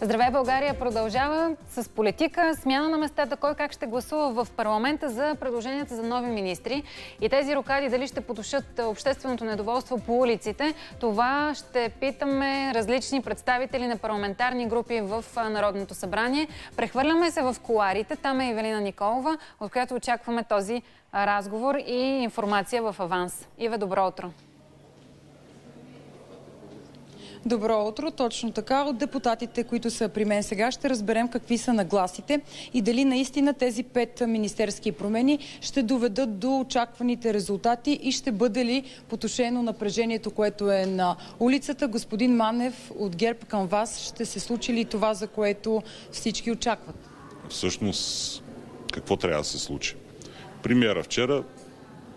Здравей, България продължава с политика, смяна на местата, кой как ще гласува в парламента за предложенията за нови министри. И тези рокади дали ще потушат общественото недоволство по улиците, това ще питаме различни представители на парламентарни групи в Народното събрание. Прехвърляме се в кулоарите, там е Ивелина Николова, от която очакваме този разговор и информация в аванс. Иве, добро утро! Добро утро, точно така. От депутатите, които са при мен сега, ще разберем какви са нагласите и дали наистина тези 5 министерски промени ще доведат до очакваните резултати и ще бъде ли потушено напрежението, което е на улицата. Господин Манев, от ГЕРБ към вас, ще се случи ли това, за което всички очакват? Всъщност, какво трябва да се случи? Премиера вчера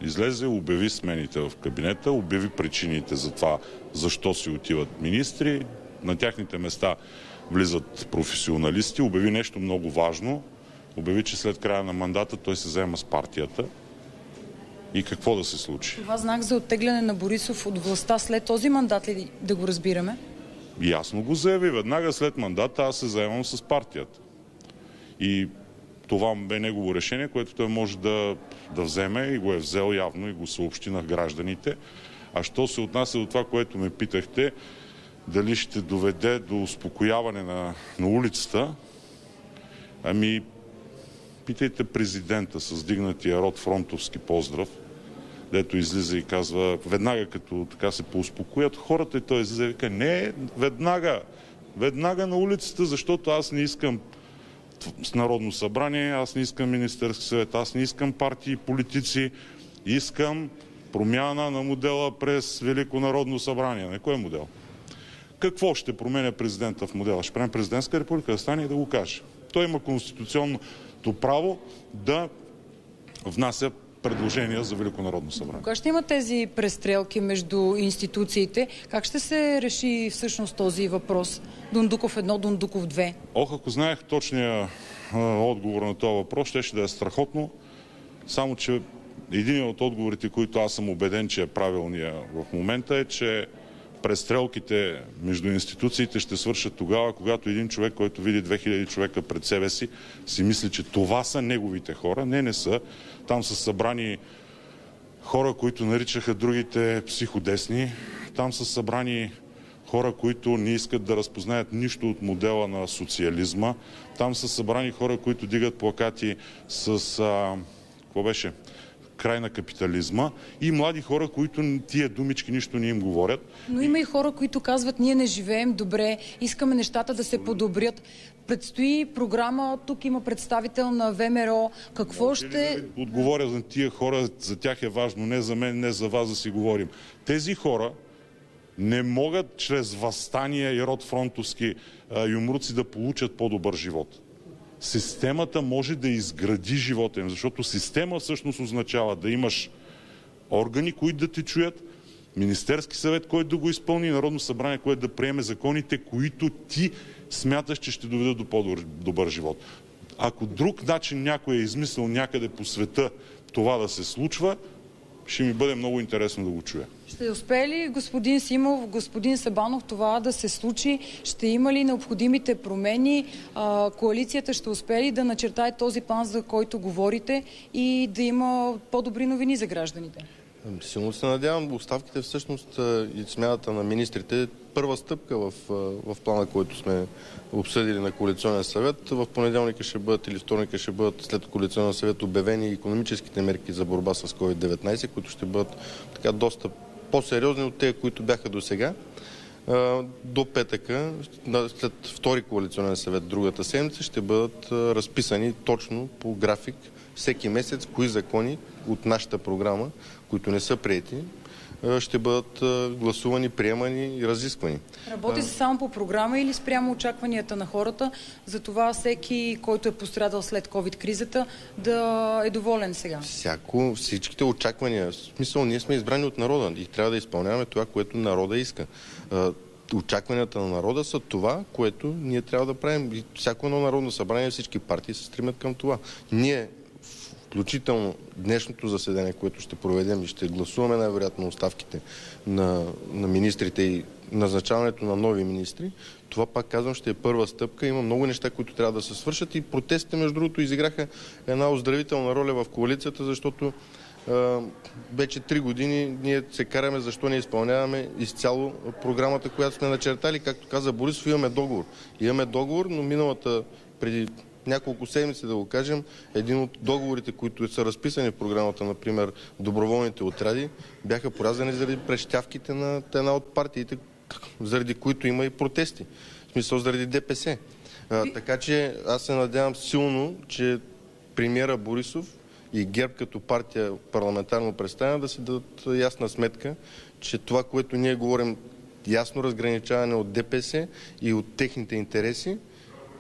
излезе, обяви смените в кабинета, обяви причините за това, защо си отиват министри. На тяхните места влизат професионалисти. Обяви нещо много важно. Обяви, че след края на мандата той се заема с партията. И какво да се случи? Това знак за оттегляне на Борисов от властта след този мандат ли да го разбираме? Ясно го заяви. Веднага след мандата аз се заемам с партията. И това бе негово решение, което той може да вземе и го е взел явно и го съобщи на гражданите. А що се отнася до това, което ме питахте, дали ще доведе до успокояване на улицата, ами питайте президента с дигнатия род фронтовски поздрав, дето излиза и казва, веднага като така се поуспокоят хората, и той излиза и вика, не, веднага на улицата, защото аз не искам с Народно събрание, аз не искам Министерски съвет, аз не искам партии и политици, искам промяна на модела през Велико Народно събрание. На кой модел? Какво ще променя президента в модела? Ще правим президентска република, да стане и да го каже. Той има конституционното право да внася предложения за Велико Народно събрание. Кога ще има тези престрелки между институциите? Как ще се реши всъщност този въпрос? Дондуков 1, Дондуков 2? Ако знаех точния отговор на този въпрос, ще да е страхотно. Само че един от отговорите, които аз съм убеден, че е правилния в момента, е, че престрелките между институциите ще свършат тогава, когато един човек, който види 2000 човека пред себе си, си мисли, че това са неговите хора. Не са. Там са събрани хора, които наричаха другите психодесни. Там са събрани хора, които не искат да разпознаят нищо от модела на социализма. Там са събрани хора, които дигат плакати с какво беше? Край на капитализма, и млади хора, които тия думички нищо не им говорят. Но има и хора, които казват, ние не живеем добре, искаме нещата да се подобрят. Предстои програма, тук има представител на ВМРО. Какво ще... Отговоря за тия хора, за тях е важно, не за мен, не за вас да си говорим. Тези хора не могат чрез въстания и род фронтовски юмруци да получат по-добър живот. Системата може да изгради живота им, защото система всъщност означава да имаш органи, които да те чуят, Министерски съвет, който да го изпълни, Народно събрание, което да приеме законите, които ти смяташ, че ще доведат до по-добър живот. Ако друг начин някой е измислил някъде по света това да се случва, ще ми бъде много интересно да го чуя. Ще успее ли господин Симов, господин Сабанов това да се случи? Ще има ли необходимите промени? Коалицията ще успее ли да начертае този план, за който говорите, и да има по-добри новини за гражданите? Силно се надявам. Оставките всъщност и смяната на министрите е първа стъпка в плана, който сме обсъдили на коалиционен съвет. В понеделника ще бъдат или вторника ще бъдат след коалиционен съвет обявени икономическите мерки за борба с COVID-19, които ще бъдат така доста по-сериозни от тези, които бяха до сега. До петъка, след втори коалиционен съвет другата седмица, ще бъдат разписани точно по график всеки месец кои закони от нашата програма, които не са приети, ще бъдат гласувани, приемани и разисквани. Работи се само по програма или спрямо очакванията на хората? За това всеки, който е пострадал след COVID-кризата, да е доволен сега? Всичките очаквания. В смисъл, ние сме избрани от народа и трябва да изпълняваме това, което народа иска. Очакванията на народа са това, което ние трябва да правим. И всяко едно народно събрание, всички партии се стремят към това. Ние, включително днешното заседание, което ще проведем и ще гласуваме най-вероятно оставките на министрите и назначаването на нови министри. Това, пак казвам, ще е първа стъпка. Има много неща, които трябва да се свършат и протестите, между другото, изиграха една оздравителна роля в коалицията, защото вече 3 години ние се караме защо не изпълняваме изцяло програмата, която сме начертали. Както каза Борисов, имаме договор. Имаме договор, но преди няколко седмици, да го кажем, един от договорите, които са разписани в програмата, например доброволните отряди, бяха порязани заради прещявките на една от партиите, заради които има и протести. В смисъл заради ДПС. Така че аз се надявам силно, че премиера Борисов и ГЕРБ като партия парламентарно представена да си дадат ясна сметка, че това, което ние говорим, ясно разграничаване от ДПС и от техните интереси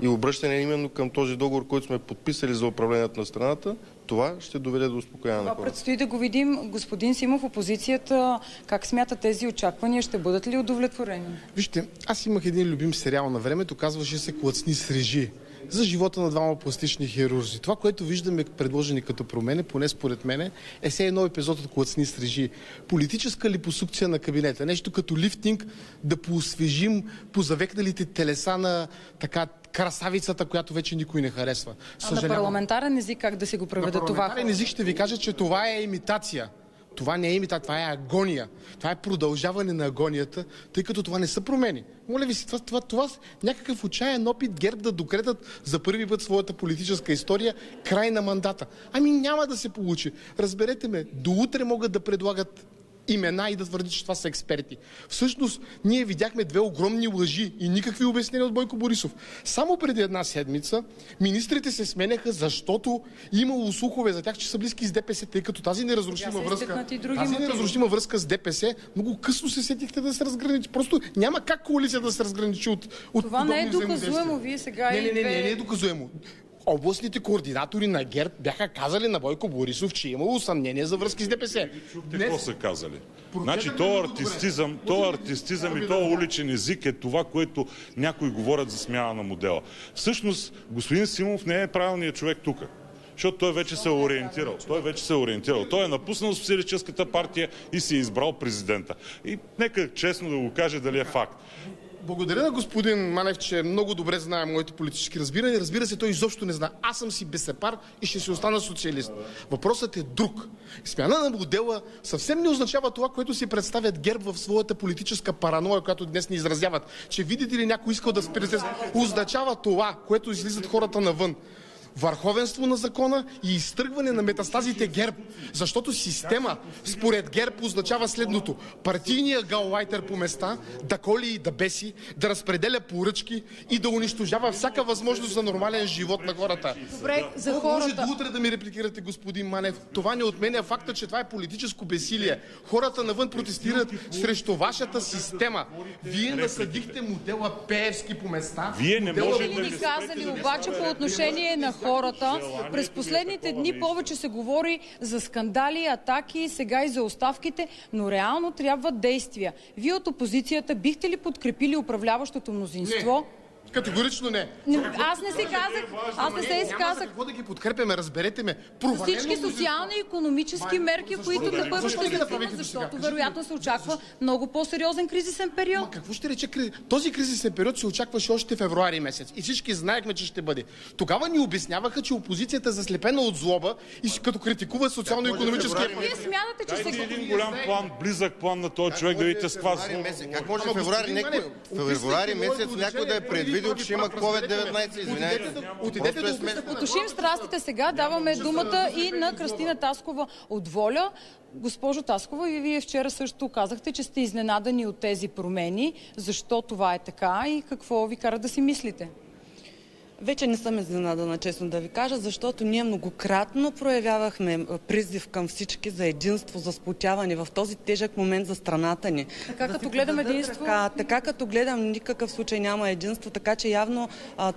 и обръщане именно към този договор, който сме подписали за управлението на страната, това ще доведе до успокояване на хората. Предстои да го видим. Господин Симов, опозицията, как смята тези очаквания? Ще бъдат ли удовлетворени? Вижте, аз имах един любим сериал на времето, казваше се "Клъцни с режи", за живота на двама пластични хирурзи. Това, което виждаме предложени като промени, поне според мене, е все едно епизод от "Клъцни с режи". Политическа липосукция на кабинета. Нещо като лифтинг, да поосвежим позавекналите телеса на така красавицата, която вече никой не харесва. На парламентарен език как да си го преведа това? На парламентарен език ще ви кажа, че това е имитация. Това не е имитация, това е агония. Това е продължаване на агонията, тъй като това не са промени. Моля ви си, това някакъв отчаян опит ГЕРБ да докретат за първи път своята политическа история край на мандата. Ами няма да се получи. Разберете ме, до утре могат да предлагат имена и да твърди, че това са експерти. Всъщност, ние видяхме 2 огромни лъжи и никакви обяснения от Бойко Борисов. Само преди една седмица министрите се сменяха, защото имало слухове за тях, че са близки с ДПС, тъй като тази неразрушима връзка с ДПС, много късно се сетихте да се разграничи. Просто няма как коалиция да се разграничи от това не е доказуемо. Вие сега не е доказуемо. Областните координатори на ГЕРБ бяха казали на Бойко Борисов, че имало съмнение за връзки с ДПС. Какво са казали? Значи този артистизъм и този уличен език е това, което някои говорят за смяна на модела. Всъщност, господин Симов не е правилният човек тук. Защото той вече се е ориентирал. Той е напуснал Социалистическата партия и си е избрал президента. И нека честно да го каже дали е факт. Благодаря на господин Манев, че много добре знае моите политически разбирания. Разбира се, той изобщо не знае. Аз съм си бесепар и ще си остана социалист. Въпросът е друг. Смяна на модела съвсем не означава това, което си представят ГЕРБ в своята политическа параноя, която днес ни изразяват. Че видите ли някой искал да спирате. Означава това, което излизат хората навън. Върховенство на закона и изтръгване на метастазите ГЕРБ. Защото система, според ГЕРБ, означава следното. Партийният гаулайтер по места да коли и да беси, да разпределя поръчки и да унищожава всяка възможност за нормален живот на хората. Добре, за хората. Може до утре да ми репликирате, господин Манев. Това не отменя факта, че това е политическо безсилие. Хората навън протестират срещу вашата система. Вие насъдихте модела Пеевски по места. Вие не можете да ни казали обаче по отношение на хората. През последните дни повече се говори за скандали, атаки, сега и за оставките, но реално трябва действия. Вие от опозицията бихте ли подкрепили управляващото мнозинство? Не. Категорично не. Аз не се изказах. Какво да ги подкрепяме, разберете ме. Всички социални и икономически мерки, които те първо ще се вземат, защото вероятно се очаква много по-сериозен кризисен период. Какво ще рече кризис? Този кризисен период се очакваше още февруари месец. И всички знаехме, че ще бъде. Тогава ни обясняваха, че опозицията е заслепена от злоба и като критикува социално-икономическия период. Вие смятате, че сега един голям план, близък план на този човек да видите с това. Как може февруари месец някой да е предвидил, че ще има COVID-19, извинявайте. Да потушим страстите сега, даваме думата и на Кръстина Таскова от ВОЛЯ. Госпожо Таскова, и вие вчера също казахте, че сте изненадани от тези промени. Защо това е така и какво ви кара да си мислите? Вече не съм изненадана, честно да ви кажа, защото ние многократно проявявахме призив към всички за единство, за сплотяване в този тежък момент за страната ни. Така като гледам единство? Така като гледам, никакъв случай няма единство, така че явно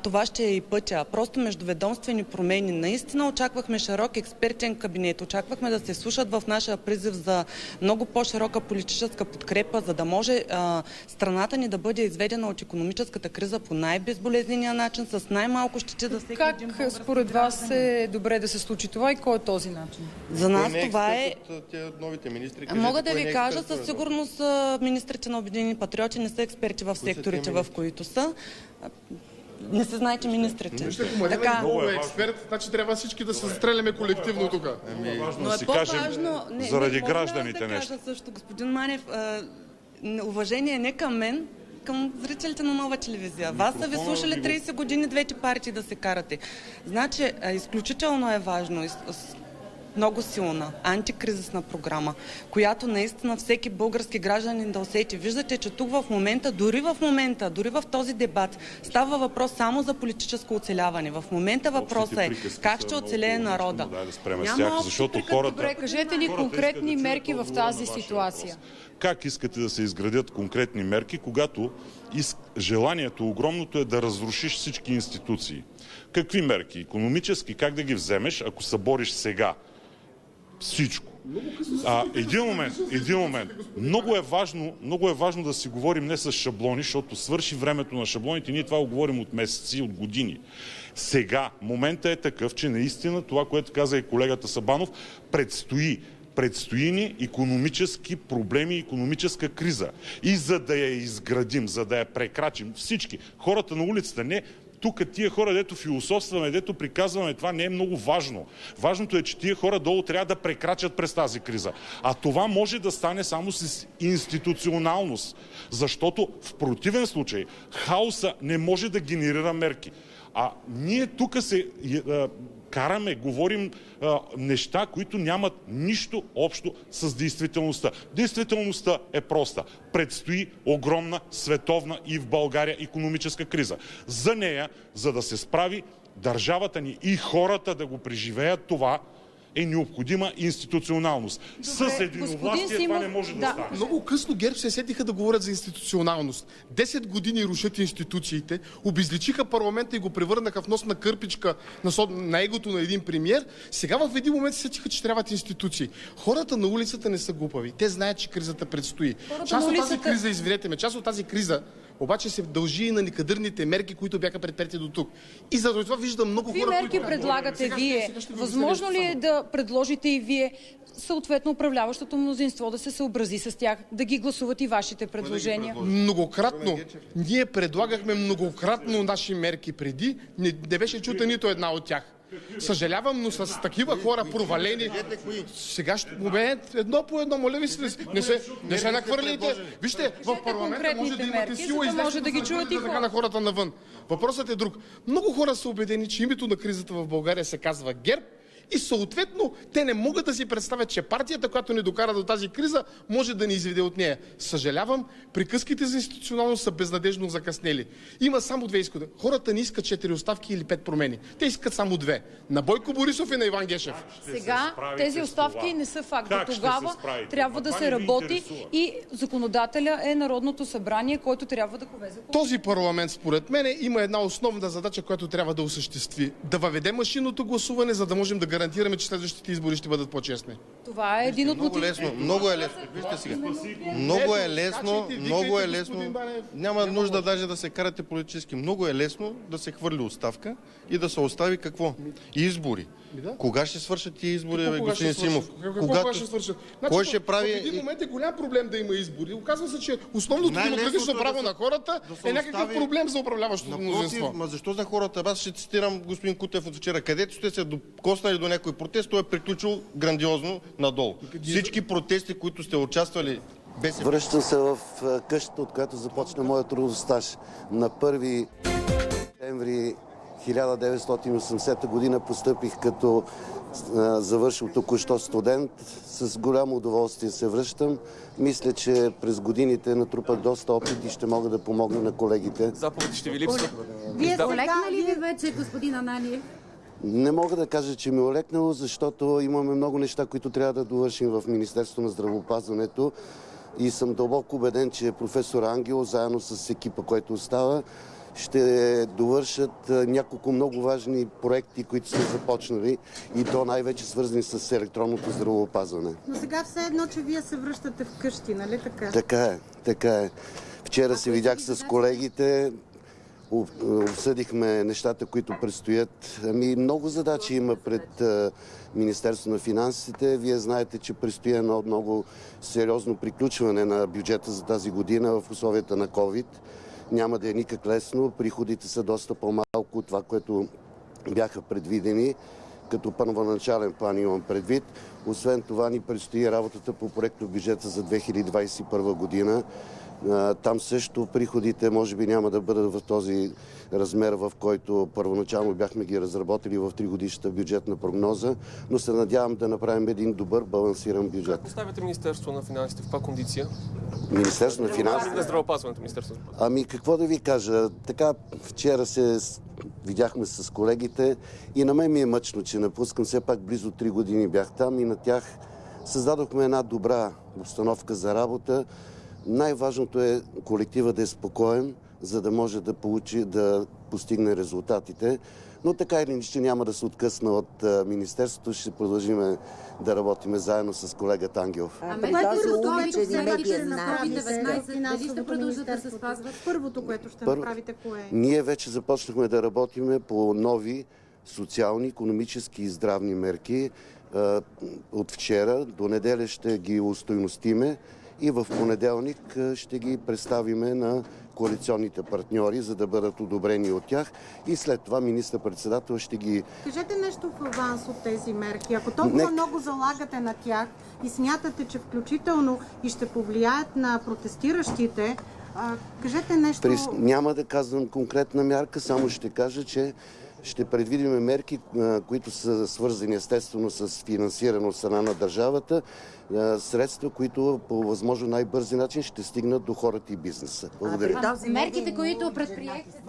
това ще е и пътя. Просто междуведомствени промени. Наистина очаквахме широк експертен кабинет, очаквахме да се слушат в нашия призив за много по-широка политическа подкрепа, за да може страната ни да бъде изведена от икономическата криза по най-безболезнения начин, с най малко щети за всеки един Как български според вас гражданин. е добре да се случи това и кой е този начин? За нас Кой не това е... експерт от тези новите министри? Кажете, Мога да кой ви не е кажа, експерт със в това? сигурност министрите на Обединени патриоти не са експерти в секторите, в които са. Не се знаете министрите. Вижте, ако Марина Така. Николова е експерт, значи трябва всички да се стреляме колективно тук. Но да е си кажем по-важно... заради мога гражданите да нещо. кажа също, господин Манев, уважение не към мен, към зрителите на Нова телевизия. Вас са ви слушали 30 години двете партии да се карате. Значи, изключително е важно, много силна антикризисна програма, която наистина всеки български гражданин да усети. Виждате, че тук в момента, дори в този дебат, става въпрос само за политическо оцеляване. В момента въпросът е как ще оцелее народа. Да спреме с тях, защото хората... Добре, кажете ни конкретни мерки в тази ситуация. Как искате да се изградят конкретни мерки, когато желанието огромното е да разрушиш всички институции? Какви мерки? Икономически, как да ги вземеш, ако събориш сега всичко? Един момент. Много е важно да си говорим не с шаблони, защото свърши времето на шаблоните. Ние това го говорим от месеци, от години. Сега моментът е такъв, че наистина това, което каза и колегата Сабанов, предстои ни икономически проблеми, икономическа криза. И за да я изградим, за да я прекрачим, всички, хората на улицата, не тук тия хора, дето философстваме, дето приказваме, това не е много важно. Важното е, че тия хора долу трябва да прекрачат през тази криза. А това може да стане само с институционалност. Защото в противен случай хаоса не може да генерира мерки. А ние тук се караме, говорим неща, които нямат нищо общо с действителността. Действителността е проста. Предстои огромна световна и в България икономическа криза. За нея, за да се справи държавата ни и хората да го преживеят това, е необходима институционалност. С единовластие това не може да стане. Много късно ГЕРБ се сетиха да говорят за институционалност. 10 години рушат институциите, обезличиха парламента и го превърнаха в носна кърпичка на егото на един премиер. Сега в един момент се сетиха, че трябват институции. Хората на улицата не са глупави. Те знаят, че кризата предстои. Част от тази криза обаче се дължи и на некадърните мерки, които бяха предприяти до тук. И за това виждам много хора, Какви мерки предлагате вие? Възможно ли е да предложите и вие съответно управляващото мнозинство да се съобрази с тях, да ги гласуват и вашите предложения? Многократно. Ние предлагахме многократно наши мерки преди. Не беше чута нито една от тях. Съжалявам, но с такива хора провалени... Сега ще момент едно по едно, моля ви се, не се нахвърляйте. Вижте, в парламента може да имате сила и може да ги чуят и на хората навън. Въпросът е друг. Много хора са убедени, че името на кризата в България се казва ГЕРБ. И съответно, те не могат да си представят, че партията, която ни докара до тази криза, може да ни изведе от нея. Съжалявам, приказките за институционалност са безнадежно закъснели. Има само две изхода. Хората не искат 4 оставки или 5 промени. Те искат само 2. На Бойко Борисов и на Иван Гешев. Сега тези оставки не са факт. До тогава трябва да се работи и законодателя е Народното събрание, който трябва да повезе. Този парламент, според мен, има една основна задача, която трябва да осъществи. Да въведе машинното гласуване, за да можем да гарантираме, че следващите избори ще бъдат по-честни. Това е един от мотивите. Много е лесно. Вижте сега. Много е лесно. Няма нужда даже да се карате политически. Много е лесно да се хвърли оставка и да се остави какво? Избори. Кога ще свършат тия избори, господин Симов? Кога ще свършат? Кой ще прави... В един момент е голям проблем да има избори. Оказва се, че основното демократично право на хората е някакъв проблем за управляващото мнозинство. Ма защо за хората? Аз ще цитирам господин Кутев от вчера. Където сте се докоснали до някой протест, той е приключил грандиозно надолу. Всички протести, които сте участвали, Връщам се в къщата, от която започна моят трудов стаж. На 1 септември 1980 година постъпих като завършил току-що студент. С голямо удоволствие се връщам. Мисля, че през годините натрупах доста опит и ще мога да помогна на колегите. Заповеди ще ви липсва. Вие олекнали ли вече, господин Ананиев? Не мога да кажа, че ми е олекнало, защото имаме много неща, които трябва да довършим в Министерството на здравеопазването. И съм дълбоко убеден, че професор Ангел, заедно с екипа, който остава, ще довършат няколко много важни проекти, които сме започнали, и то най-вече свързани с електронното здравеопазване. Но сега все едно, че вие се връщате вкъщи, нали така? Така е. Вчера се видях с колегите. обсъдихме нещата, които предстоят. Много задачи има пред Министерство на финансите. Вие знаете, че предстои едно много сериозно приключване на бюджета за тази година в условията на COVID. Няма да е никак лесно. Приходите са доста по-малко от това, което бяха предвидени. Като първоначален план имам предвид. Освен това ни предстои работата по проекто бюджета за 2021 година. Там също приходите може би няма да бъдат в този размер, в който първоначално бяхме ги разработили в 3-годишната бюджетна прогноза, но се надявам да направим един добър балансиран бюджет. Как поставяте Министерство на финансите? В каква кондиция? Министерство на финансите? На здравеопазването, Министерство. Какво да ви кажа? Така, вчера се видяхме с колегите и на мен ми е мъчно, че напускам. Все пак близо 3 години бях там и на тях създадохме една добра обстановка за работа. Най-важното е колектива да е спокоен, за да може да постигне резултатите. Но така или иначе няма да се откъсна от Министерството. Ще продължим да работим заедно с колегата Ангелов. Дали ще продължат да се спазват? Първото, което ще направите, кое е? Ние вече започнахме да работим по нови социални, икономически и здравни мерки. От вчера до неделя ще ги устойностиме и в понеделник ще ги представиме на коалиционните партньори, за да бъдат одобрени от тях и след това министър-председател ще ги... Кажете нещо в аванс от тези мерки. Ако толкова много залагате на тях и смятате, че включително и ще повлияят на протестиращите, кажете нещо... Няма да казвам конкретна мярка, само ще кажа, че ще предвидим мерки, които са свързани естествено с финансиране от страна на държавата, средства, които по възможно най-бързи начин ще стигнат до хората и бизнеса. Благодаря. Мерките, които предприехте...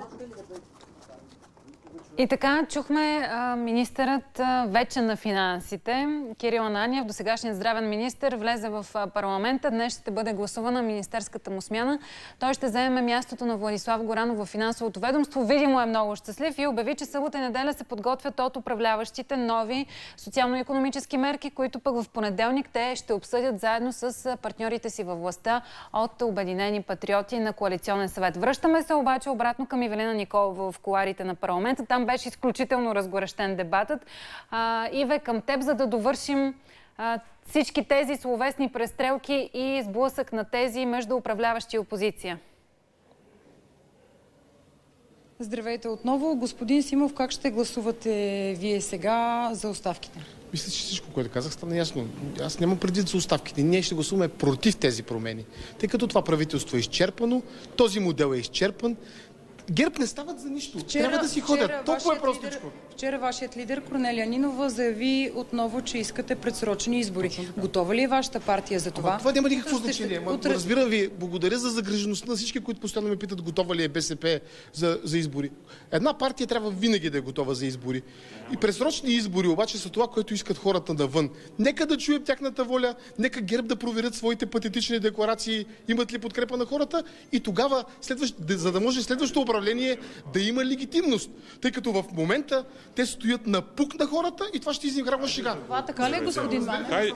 И така, чухме министърът вече на финансите, Кирил Ананиев, досегашният здравен министър, влезе в парламента. Днес ще бъде гласувана министерската му смяна. Той ще заеме мястото на Владислав Горанов в финансовото ведомство. Видимо е много щастлив и обяви, че събота и неделя се подготвят от управляващите нови социално-икономически мерки, които пък в понеделник те ще обсъдят заедно с партньорите си във властта от Обединени патриоти на коалиционен съвет. Връщаме се обаче обратно към Ивелина Николова в кулоарите на парламента. Там беше изключително разгорещен дебатът. Иве, към теб, за да довършим всички тези словесни престрелки и сблъсък на тези между управляващи и опозиция. Здравейте отново. Господин Симов, как ще гласувате вие сега за оставките? Мисля, че всичко, което казах, стана ясно. Аз нямам предвид за оставките. Ние ще гласуваме против тези промени. Тъй като това правителство е изчерпано, този модел е изчерпан, ГЕРБ не стават за нищо. Трябва да си ходят. Толкова е простичко. Вчера вашият лидер Корнелия Нинова заяви отново, че искате предсрочни избори. Готова ли е вашата партия за това? Това няма никакво значение. Разбирам ви, благодаря за загрижеността на всички, които постоянно ме питат готова ли е БСП за избори. Една партия трябва винаги да е готова за избори. И предсрочни избори обаче са това, което искат хората навън. Нека да чуем тяхната воля, нека ГЕРБ да проверят своите патетични декларации, имат ли подкрепа на хората и тогава, за да може следващото управление да има легитимност. Тъй като в момента те стоят на пук на хората и това ще изиграва шега. Това така ли, господин Манев?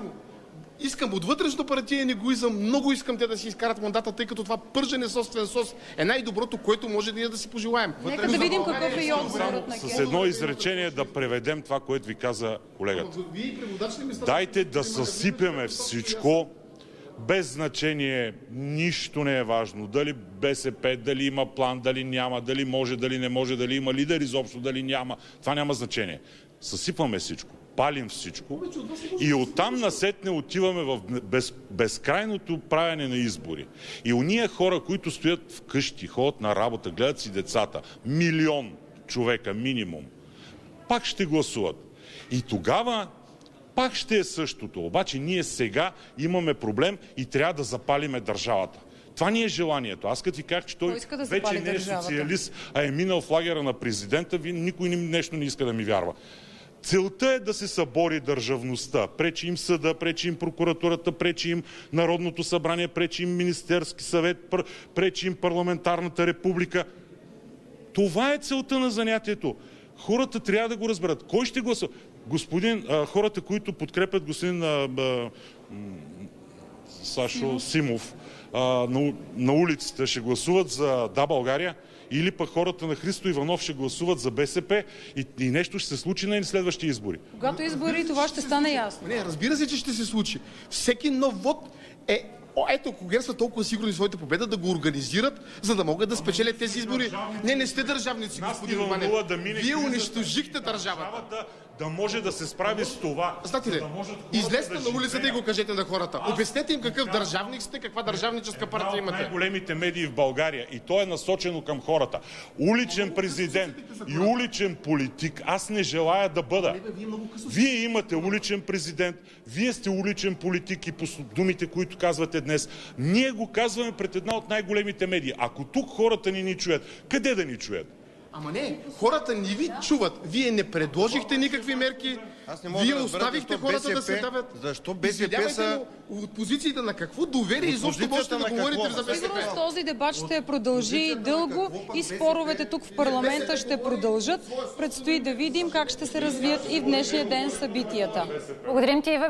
Искам от вътрешно партиен егоизъм, много искам те да си изкарат мандата, тъй като това пържене собствен сос е най-доброто, което може ние да си пожелаем. Нека да видим какъв е и отговорът на ГЕРБ. С едно изречение да преведем това, което ви каза колегата. Дайте да съсипеме всичко, без значение, нищо не е важно. Дали БСП, дали има план, дали няма, дали може, дали не може, дали има лидер изобщо, дали няма. Това няма значение. Съсипваме всичко, палим всичко и оттам насетне отиваме в безкрайното правене на избори. И уния хора, които стоят вкъщи, ходят на работа, гледат си децата, 1 милион човека минимум, пак ще гласуват. И тогава пак ще е същото. Обаче ние сега имаме проблем и трябва да запалиме държавата. Това ни е желанието. Аз като ви казах, че той вече не е социалист, а е минал в лагера на президента, никой нещо не иска да ми вярва. Целта е да се събори държавността. Пречи им съда, пречи им прокуратурата, пречи им Народното събрание, пречи им Министерски съвет, пречи им парламентарната република. Това е целта на занятието. Хората трябва да го разберат. Кой ще гласува? хората, които подкрепят господин Сашо Симов, на улицата ще гласуват за Да, България, или пък хората на Христо Иванов ще гласуват за БСП и нещо ще се случи на следващи избори. Когато избори, това ще стане ясно. Не, разбира се, че ще се случи. Всеки нов вод е... Ето, ако ГЕРБ са толкова сигурни в своята победа, да го организират, за да могат да спечелят тези избори. Не сте държавници, господин Романев. Вие унищожихте държавата. Да може да се справи с това. Знаете ли, излезте на улицата и го кажете на хората. Обяснете им какъв държавник сте, каква държавническа партия имате. Най-големите медии в България и то е насочено към хората. Уличен президент и уличен политик аз не желая да бъда. Вие имате уличен президент, вие сте уличен политик и по думите, които казвате днес, ние го казваме пред една от най-големите медии. Ако тук хората ни чуят, къде да ни чуят? Ама не, хората не ви чуват. Вие не предложихте никакви мерки. Вие оставихте хората да се давят. Защо БСП са... От позицията на какво доверие изобщо можете да говорите за БСП? Сигурно този дебат ще продължи дълго и споровете тук в парламента ще продължат. Предстои да видим как ще се развият и в днешния ден събитията. Благодарим ти, Ива.